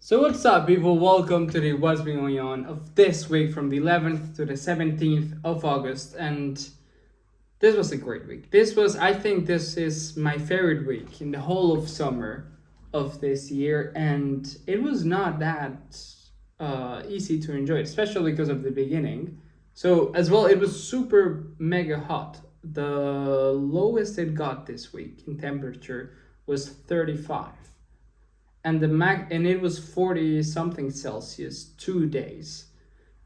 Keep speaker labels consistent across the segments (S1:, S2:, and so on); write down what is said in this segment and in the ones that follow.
S1: So what's up, people? Welcome to the What's Been Going On of this week from the 11th to the 17th of August. And this was a great week. I think this is my favorite week in the whole of summer of this year. And it was not that easy to enjoy, especially because of the beginning. So as well, it was super mega hot. The lowest it got this week in temperature was 35, and it was 40 something Celsius 2 days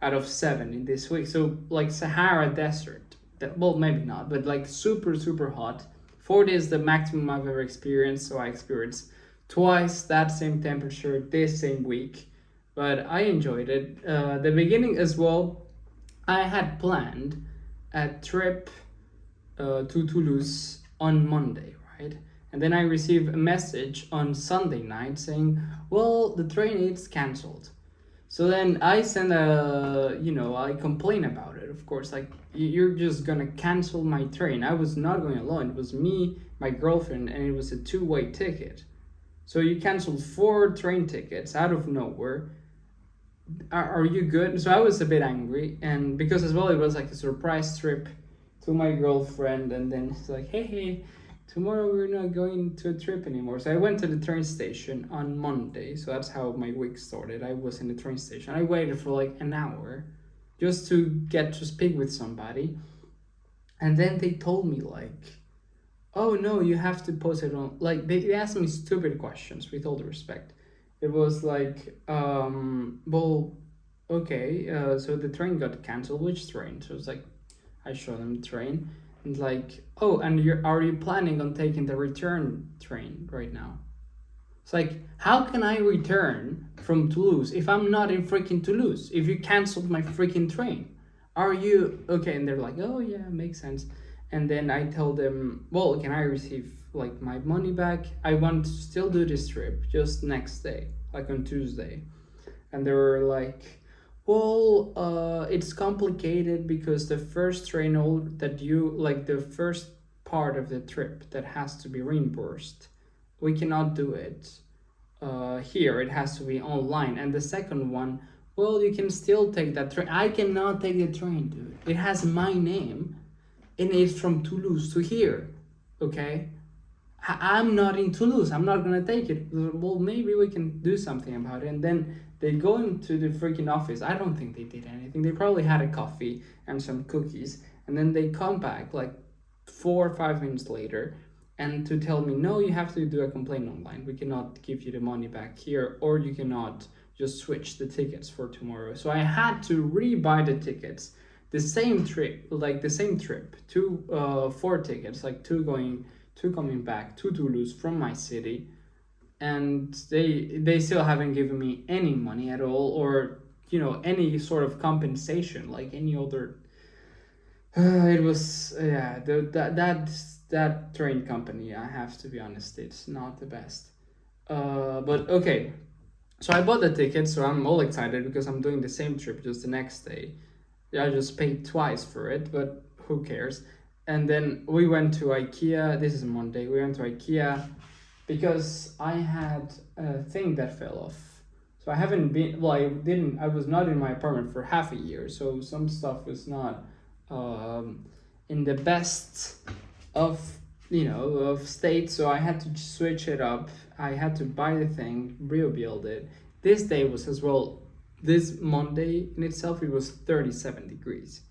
S1: out of 7 in this week. So like Sahara Desert, well, maybe not, but like super hot. 40 is the maximum I've ever experienced, so I experienced twice that same temperature this same week, but I enjoyed it. The beginning as well, I had planned a trip to Toulouse on Monday, right? And then I received a message on Sunday night saying, well, the train is cancelled. So then I sent I complain about it, of course, like, you're just gonna cancel my train. I was not going alone. It was me, my girlfriend, and it was a two-way ticket. So you canceled 4 train tickets out of nowhere. Are you good? So I was a bit angry, and because as well it was like a surprise trip to my girlfriend, and then she's like, hey, tomorrow we're not going to a trip anymore. So I went to the train station on Monday. So that's how my week started. I was in the train station. I waited for like an hour just to get to speak with somebody. And then they told me like, oh no, you have to post it on, like, they asked me stupid questions with all the respect. It was like, well, okay, so the train got canceled. Which train? So it's like, I showed them the train. And like, oh, and are you planning on taking the return train right now? It's like, how can I return from Toulouse if I'm not in freaking Toulouse? If you canceled my freaking train, are you okay? And they're like, oh yeah, makes sense. And then I told them, well, can I receive like my money back? I want to still do this trip just next day, like on Tuesday. And they were like, well, it's complicated because the first train the first part of the trip that has to be reimbursed, we cannot do it here. It has to be online. And the second one, well, you can still take that train. I cannot take the train, dude. It has my name, and it's from Toulouse to here, okay? I'm not in Toulouse. I'm not gonna take it. Well, maybe we can do something about it. And then they go into the freaking office. I don't think they did anything. They probably had a coffee and some cookies. And then they come back like 4 or 5 minutes later and to tell me, no, you have to do a complaint online. We cannot give you the money back here, or you cannot just switch the tickets for tomorrow. So I had to re-buy the tickets. The same trip, 4 tickets, like two coming back to Toulouse from my city, and they still haven't given me any money at all, or any sort of compensation like any other. It was that train company, I have to be honest, it's not the best. But okay, so I bought the ticket, so I'm all excited because I'm doing the same trip just the next day. I just paid twice for it, but who cares? And then we went to IKEA. This is Monday. We went to IKEA because I had a thing that fell off. So I haven't been, well, I was not in my apartment for half a year. So some stuff was not in the best of state. So I had to switch it up. I had to buy the thing, rebuild it. This day was as well, this Monday in itself, it was 37 degrees.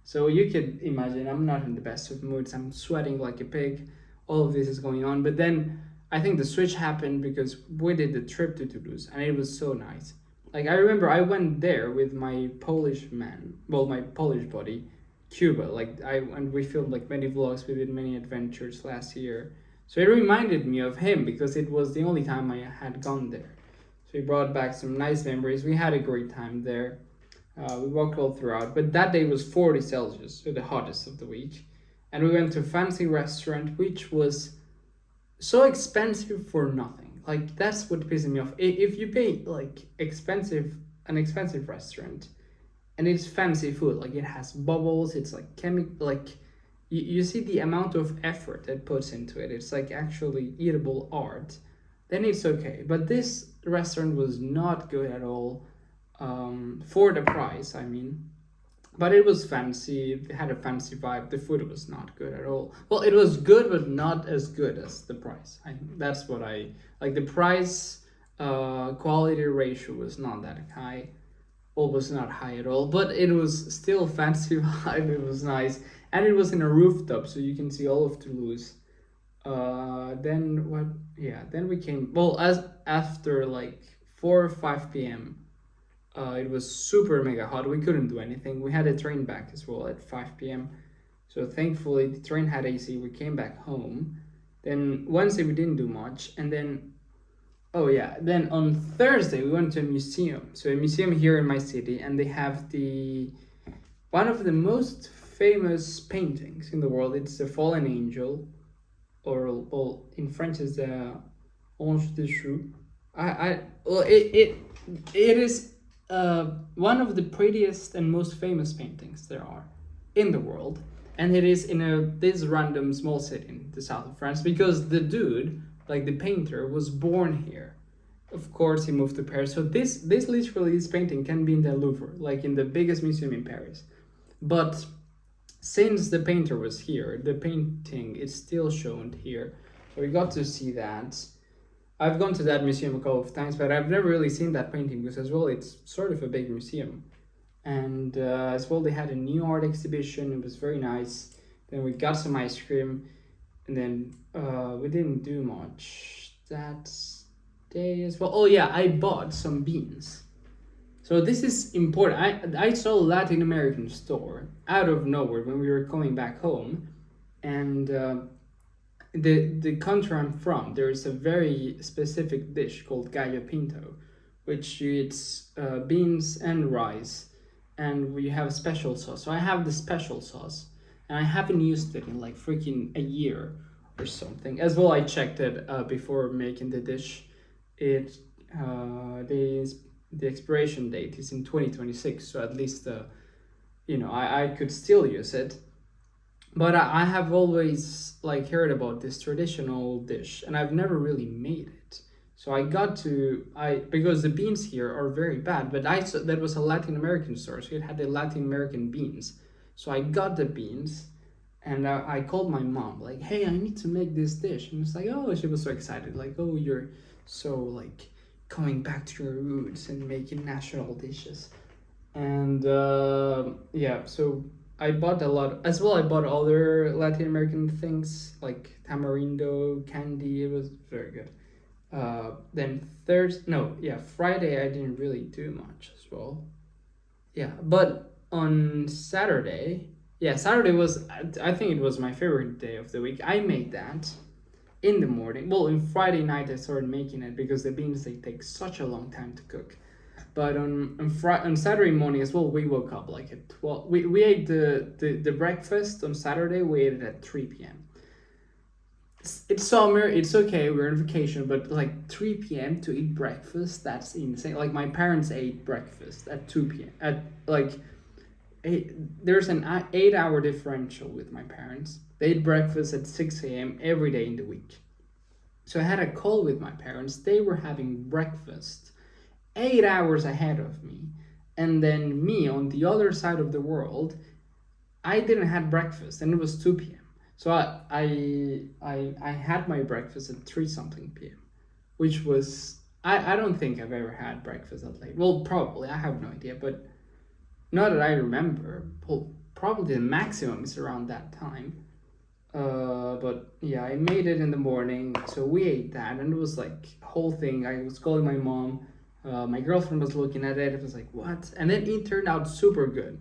S1: So you could imagine I'm not in the best of moods. I'm sweating like a pig. All of this is going on. But then I think the switch happened because we did the trip to Toulouse, and it was so nice. Like, I remember I went there with my Polish buddy, Cuba. And we filmed like many vlogs. We did many adventures last year. So it reminded me of him because it was the only time I had gone there. So he brought back some nice memories. We had a great time there. We walked all throughout, but that day was 40 Celsius, so the hottest of the week. And we went to a fancy restaurant, which was so expensive for nothing. Like, that's what pisses me off. If you pay like an expensive restaurant, and it's fancy food, like it has bubbles, it's like you see the amount of effort that puts into it. It's like actually eatable art. then it's okay. But this restaurant was not good at all, for the price, I mean. But it was fancy, it had a fancy vibe. The food was not good at all. Well, it was good, but not as good as the price. That's what I like. The price quality ratio was not that high, or was not high at all, but it was still fancy vibe. It was nice, and it was in a rooftop, so you can see all of Toulouse. Then what? Yeah, then we came. Well, as after like 4 or 5 p.m. It was super mega hot. We couldn't do anything. We had a train back as well at 5 p.m. So thankfully the train had AC. We came back home. Then Wednesday we didn't do much, and then oh yeah, then on Thursday we went to a museum. So a museum here in my city, and they have the one of the most famous paintings in the world. It's the Fallen Angel, or well, in French is the Ange, déchu. Well, it is one of the prettiest and most famous paintings there are in the world, and it is in this random small city in the south of France, because the dude, like the painter, was born here. Of course, he moved to Paris. So this literally, this painting can be in the Louvre, like in the biggest museum in Paris. But since the painter was here, the painting is still shown here. So we got to see that. I've gone to that museum a couple of times, but I've never really seen that painting, because as well it's sort of a big museum. And as well they had a new art exhibition. It was very nice. Then we got some ice cream, and then we didn't do much that day as well. Oh yeah, I bought some beans. So this is important. I saw a Latin American store out of nowhere when we were coming back home, and the country I'm from, there is a very specific dish called gallo pinto, which it's beans and rice, and we have a special sauce. So I have the special sauce, and I haven't used it in like freaking a year or something. As well, I checked it before making the dish. It the expiration date is in 2026, so at least I could still use it. But I have always like heard about this traditional dish, and I've never really made it. So because the beans here are very bad, but I saw that was a Latin American store, so it had the Latin American beans. So I got the beans, and I called my mom, like, hey, I need to make this dish. And it's like, oh, she was so excited, like, oh, you're so like coming back to your roots and making national dishes. And yeah, so I bought a lot as well. I bought other Latin American things like tamarindo candy. It was very good. Then Friday I didn't really do much as well. Yeah, but on Saturday, Saturday was, I think it was my favorite day of the week. I made that in the morning. Well, on Friday night I started making it because the beans, they take such a long time to cook. But on Saturday morning as well, we woke up like at 12. We ate the breakfast on Saturday. We ate it at 3 p.m. It's summer, it's okay, we're on vacation, but like 3 p.m. to eat breakfast, that's insane. Like my parents ate breakfast at 2 p.m. At like there's an 8-hour differential with my parents. They ate breakfast at 6 a.m. every day in the week. So I had a call with my parents. They were having breakfast 8 hours ahead of me, and then me on the other side of the world, I didn't have breakfast, and it was 2 p.m. So I had my breakfast at 3 something p.m., which was, I don't think I've ever had breakfast that late. Well, probably, I have no idea, but not that I remember. Well, probably the maximum is around that time. But yeah, I made it in the morning, so we ate that, and it was like a whole thing. I was calling my mom. My girlfriend was looking at it. It was like, what? And then it turned out super good.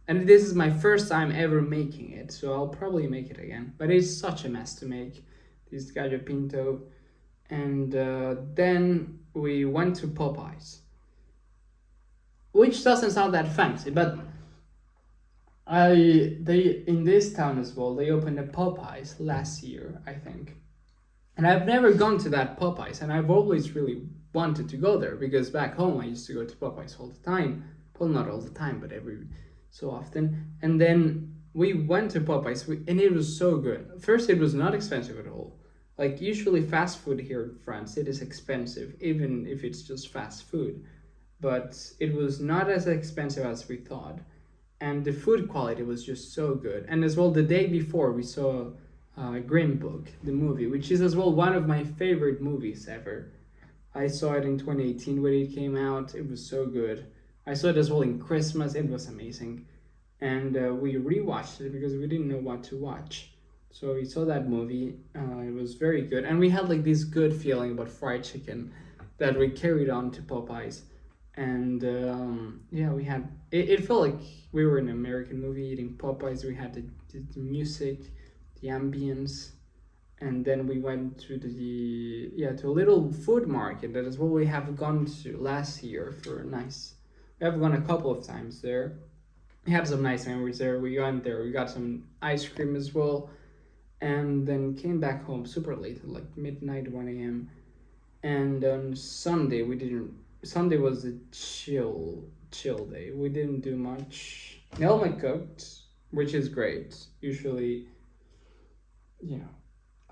S1: And this is my first time ever making it, so I'll probably make it again. But it's such a mess to make, this gallo pinto. And then we went to Popeyes, which doesn't sound that fancy, but they in this town as well, they opened a Popeyes last year, I think. And I've never gone to that Popeyes, and I've always really wanted to go there, because back home I used to go to Popeyes all the time. Well, not all the time, but every so often. And then we went to Popeyes, and it was so good. First, it was not expensive at all. Like usually fast food here in France, it is expensive, even if it's just fast food. But it was not as expensive as we thought. And the food quality was just so good. And as well, the day before we saw Green Book, the movie, which is as well one of my favorite movies ever. I saw it in 2018 when it came out. It was so good. I saw it as well in Christmas. It was amazing. And we rewatched it because we didn't know what to watch. So we saw that movie. It was very good. And we had like this good feeling about fried chicken that we carried on to Popeyes. And yeah, we had it felt like we were in an American movie eating Popeyes. We had the music, the ambience, and then we went to to a little food market that is what we have gone to last year for nice. We have gone a couple of times there. We had some nice memories there. We went there. We got some ice cream as well, and then came back home super late, like midnight, 1 a.m. And on Sunday we didn't. Sunday was a chill day. We didn't do much. Nelma cooked, which is great. Usually, you know,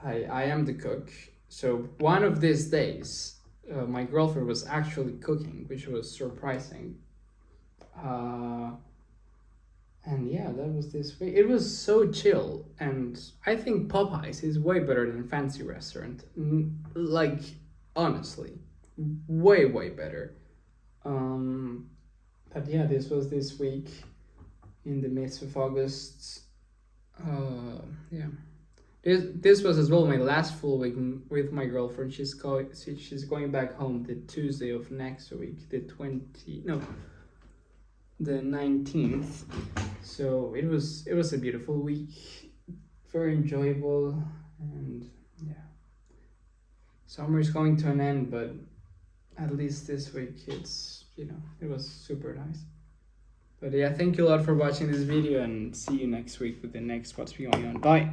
S1: I am the cook. So one of these days, my girlfriend was actually cooking, which was surprising. And yeah, that was this week. It was so chill, and I think Popeyes is way better than fancy restaurant. Like honestly, way better. But yeah, this was this week in the midst of August. Yeah. This was as well my last full week with my girlfriend. She's going back home the Tuesday of next week, the 19th. So it was a beautiful week, very enjoyable, and yeah. Summer is coming to an end, but at least this week it was super nice. But yeah, thank you a lot for watching this video, and see you next week with the next What's Going On. Bye.